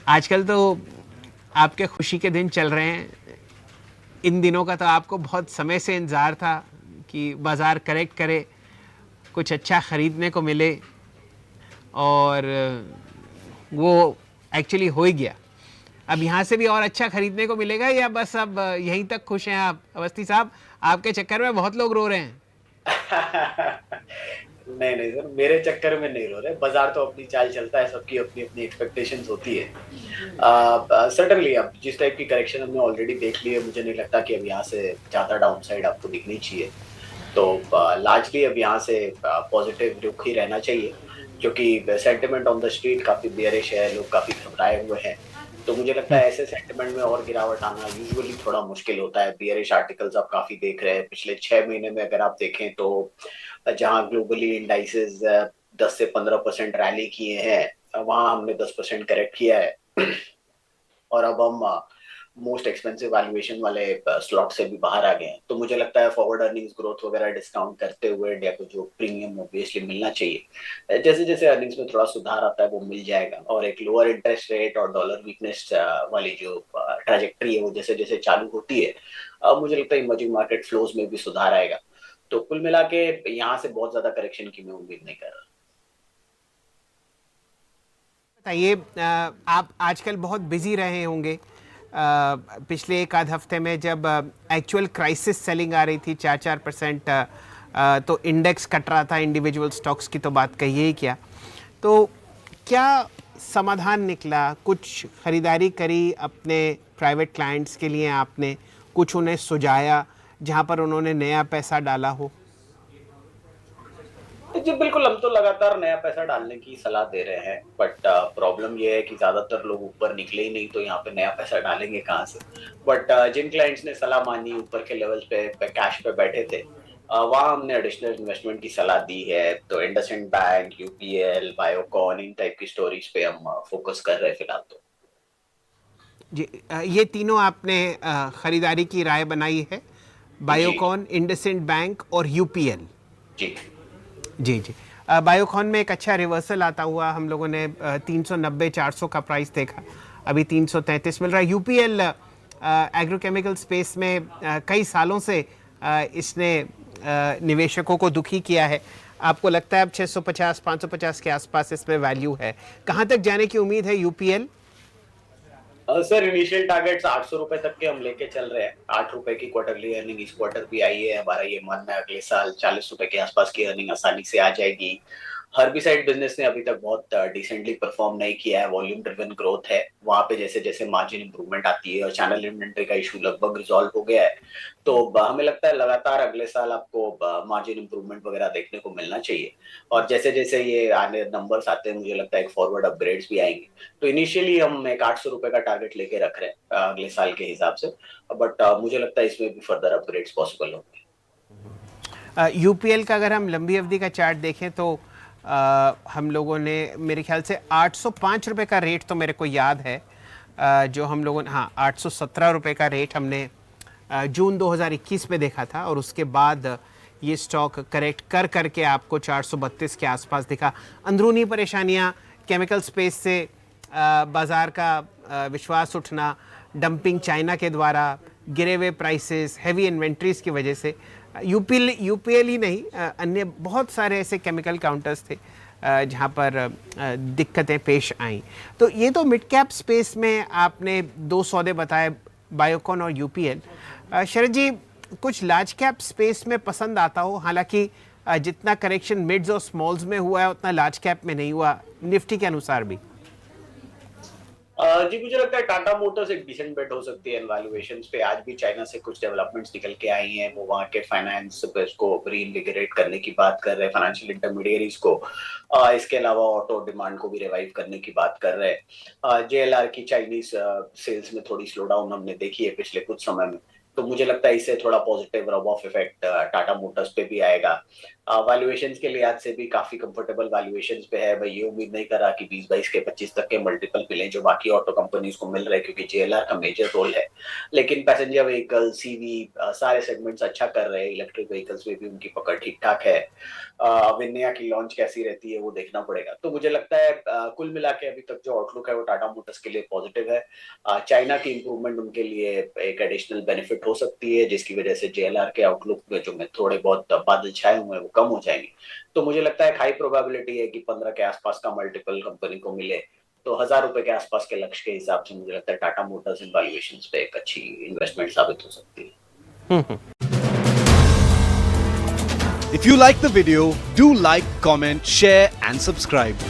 आजकल तो आपके खुशी के दिन चल रहे हैं। इन दिनों का तो आपको बहुत समय से इंतज़ार था कि बाज़ार करेक्ट करे, कुछ अच्छा ख़रीदने को मिले, और वो एक्चुअली हो ही गया। अब यहाँ से भी और अच्छा ख़रीदने को मिलेगा, या बस अब यहीं तक खुश हैं आप? अवस्थी साहब, आपके चक्कर में बहुत लोग रो रहे हैं। नहीं नहीं सर, मेरे चक्कर में नहीं रो रहे। बाजार तो अपनी चाल चलता है, सबकी अपनी अपनी एक्सपेक्टेशंस होती है। सर्टनली अब जिस टाइप की करेक्शन हमने ऑलरेडी देख ली है, मुझे नहीं लगता कि अब यहाँ से ज्यादा डाउन साइड आपको दिखनी चाहिए। तो लार्जली अब यहाँ से पॉजिटिव रुख ही रहना चाहिए, क्योंकि सेंटिमेंट ऑन द स्ट्रीट काफी बेयरिश है, लोग काफी घबराए हुए हैं। तो मुझे लगता है ऐसे सेंटिमेंट में और गिरावट आना यूजुअली थोड़ा मुश्किल होता है। बियरिश आर्टिकल्स आप काफी देख रहे हैं पिछले 6 महीने में। अगर आप देखें तो जहां ग्लोबली इंडाइसेस 10 से 15% रैली किए हैं, वहां हमने 10% करेक्ट किया है। और अब हम मोस्ट एक्सपेंसिव वैल्यूएशन वाले स्लॉट से भी बाहर आ गए हैं। तो मुझे लगता है फॉरवर्ड अर्निंग्स ग्रोथ वगैरह डिस्काउंट करते हुए इंडिया को जो प्रीमियम ऑब्वियसली मिलना चाहिए, जैसे जैसे अर्निंग्स में थोड़ा सुधार आता है वो मिल जाएगा। और एक लोअर इंटरेस्ट रेट और डॉलर वीकनेस वाली जो ट्रैजेक्टरी है वो जैसे जैसे चालू होती है, अब मुझे लगता है इमर्जिंग मार्केट फ्लोज में भी सुधार आएगा। तो कुल मिला के यहाँ से बहुत ज्यादा करेक्शन की मैं उम्मीद नहीं कर रहा। बताइए, आप आजकल बहुत बिजी रहे होंगे। पिछले एक आध हफ्ते में जब एक्चुअल क्राइसिस सेलिंग आ रही थी 4-4%, तो इंडेक्स कट रहा था, इंडिविजुअल स्टॉक्स की तो बात कहिए ही क्या। तो क्या समाधान निकला? कुछ खरीदारी करी अपने प्राइवेट क्लाइंट्स के लिए आपने? कुछ उन्हें सुझाया जहां पर उन्होंने नया पैसा डाला हो? जी बिल्कुल, हम तो लगातार नया पैसा डालने की सलाह दे रहे हैं, बट प्रॉब्लम ये है कि ज्यादातर लोग ऊपर निकले ही नहीं, तो यहाँ पे नया पैसा डालेंगे कहाँ से। बट जिन क्लाइंट्स ने सलाह मानी, ऊपर के लेवल पे कैश पे बैठे थे, वहाँ हमने एडिशनल इन्वेस्टमेंट की सलाह दी है। तो इंडसइंड बैंक, यूपीएल, बायोकॉन, इन टाइप की स्टोरीज पे हम फोकस कर रहे हैं फिलहाल तो। जी, ये तीनों आपने खरीदारी की राय बनाई है? जी बायोकॉन, इंडसइंड बैंक और यूपीएल। जी। जी जी। बायोकॉन में एक अच्छा रिवर्सल आता हुआ हम लोगों ने 390-400 का प्राइस देखा, अभी 333 मिल रहा है। यूपीएल एग्रोकेमिकल स्पेस में कई सालों से इसने निवेशकों को दुखी किया है। आपको लगता है अब 650-550 के आसपास इसमें वैल्यू है? कहाँ तक जाने की उम्मीद है यूपीएल? सर इनिशियल टारगेट्स 800 रुपए तक के हम लेके चल रहे हैं। 8 रुपए की क्वार्टरली अर्निंग इस क्वार्टर भी आई है। हमारा ये मानना है अगले साल 40 रुपए के आसपास की अर्निंग आसानी से आ जाएगी। हर्बिसाइड बिजनेस ने अभी तक बहुत डिसेंटली परफॉर्म नहीं किया है। वॉल्यूम ड्रिवन ग्रोथ है, वहां पे जैसे जैसे मार्जिन इंप्रूवमेंट आती है और चैनल इन्वेंट्री का इशू लगभग रिजॉल्व हो गया है। तो हमें लगता है लगातार अगले साल आपको मार्जिन इंप्रूवमेंट वगैरह देखने को मिलना चाहिए। और जैसे जैसे ये आने नंबर्स आते हैं, मुझे लगता है एक फॉरवर्ड अपग्रेड्स भी आएंगे। तो इनिशियली हम एक 800 रुपए का टारगेट लेके रख रहे हैं अगले साल के हिसाब से। बट मुझे लगता है इसमें भी फर्दर अपग्रेड्स पॉसिबल होंगे। यूपीएल का अगर हम लंबी अवधि का चार्ट देखें तो हम लोगों ने मेरे ख्याल से 805 रुपये का रेट तो मेरे को याद है, जो हम लोगों ने, हाँ, 817 रुपये का रेट हमने जून 2021 में देखा था, और उसके बाद ये स्टॉक करेक्ट कर करके आपको 432 के आसपास दिखा। अंदरूनी परेशानियां, केमिकल स्पेस से बाज़ार का विश्वास उठना, डंपिंग चाइना के द्वारा, गिरे हुए प्राइसेस, हैवी इन्वेंट्रीज की वजह से यूपीएल ही नहीं, अन्य बहुत सारे ऐसे केमिकल काउंटर्स थे जहाँ पर दिक्कतें पेश आईं। तो ये तो मिड कैप स्पेस में आपने दो सौदे बताए, बायोकॉन और यूपीएल। शरद जी, कुछ लार्ज कैप स्पेस में पसंद आता हो? हालांकि जितना करेक्शन मिड्स और स्मॉल्स में हुआ है उतना लार्ज कैप में नहीं हुआ, निफ्टी के अनुसार भी। जी मुझे लगता है टाटा मोटर्स एक डिसेंट बेट हो सकती है वैल्यूएशंस पे। आज भी चाइना से कुछ डेवलपमेंट्स निकल के आई हैं, वो वहाँ के फाइनेंस को रीइन्विगोरेट करने की बात कर रहे हैं, फाइनेंशियल इंटरमीडियरीज को। इसके अलावा ऑटो डिमांड को भी रिवाइव करने की बात कर रहे हैं। जेएलआर की चाइनीज सेल्स में थोड़ी स्लो डाउन हमने देखी है पिछले कुछ समय में, तो मुझे लगता है इससे थोड़ा positive rub off effect Tata Motors पे भी आएगा। वैल्यूएशंस के लिहाज से भी काफी कंफर्टेबल वैल्यूएशंस पे है। मैं ये उम्मीद नहीं कर रहा कि 20-22 के 25 तक के मल्टीपल मिले जो बाकी ऑटो कंपनीज को मिल रहे हैं, क्योंकि जेएलआर का मेजर रोल है। लेकिन पैसेंजर व्हीकल, सीवी, सारे सेगमेंट्स अच्छा कर रहे हैं। इलेक्ट्रिक व्हीकल्स में भी उनकी पकड़ ठीक ठाक है। विन्या की लॉन्च कैसी रहती है वो देखना पड़ेगा। तो मुझे लगता है कुल मिला के अभी तक जो आउटलुक है वो टाटा मोटर्स के लिए पॉजिटिव है। चाइना की इंप्रूवमेंट उनके लिए एक एडिशनल बेनिफिट हो सकती है, जिसकी वजह से जेएलआर के आउटलुक में जो में थोड़े बहुत बादल छाए हुए हैं वो कम हो जाएंगे। तो मुझे लगता है हाई प्रोबेबिलिटी है कि 15 के आसपास का मल्टीपल कंपनी को मिले। तो 1000 रुपए के आसपास के लक्ष्य के हिसाब से मुझे लगता है टाटा मोटर्स इन वैल्यूएशंस पे एक अच्छी इन्वेस्टमेंट साबित हो सकती है। If you like the video, do like, comment, share and subscribe.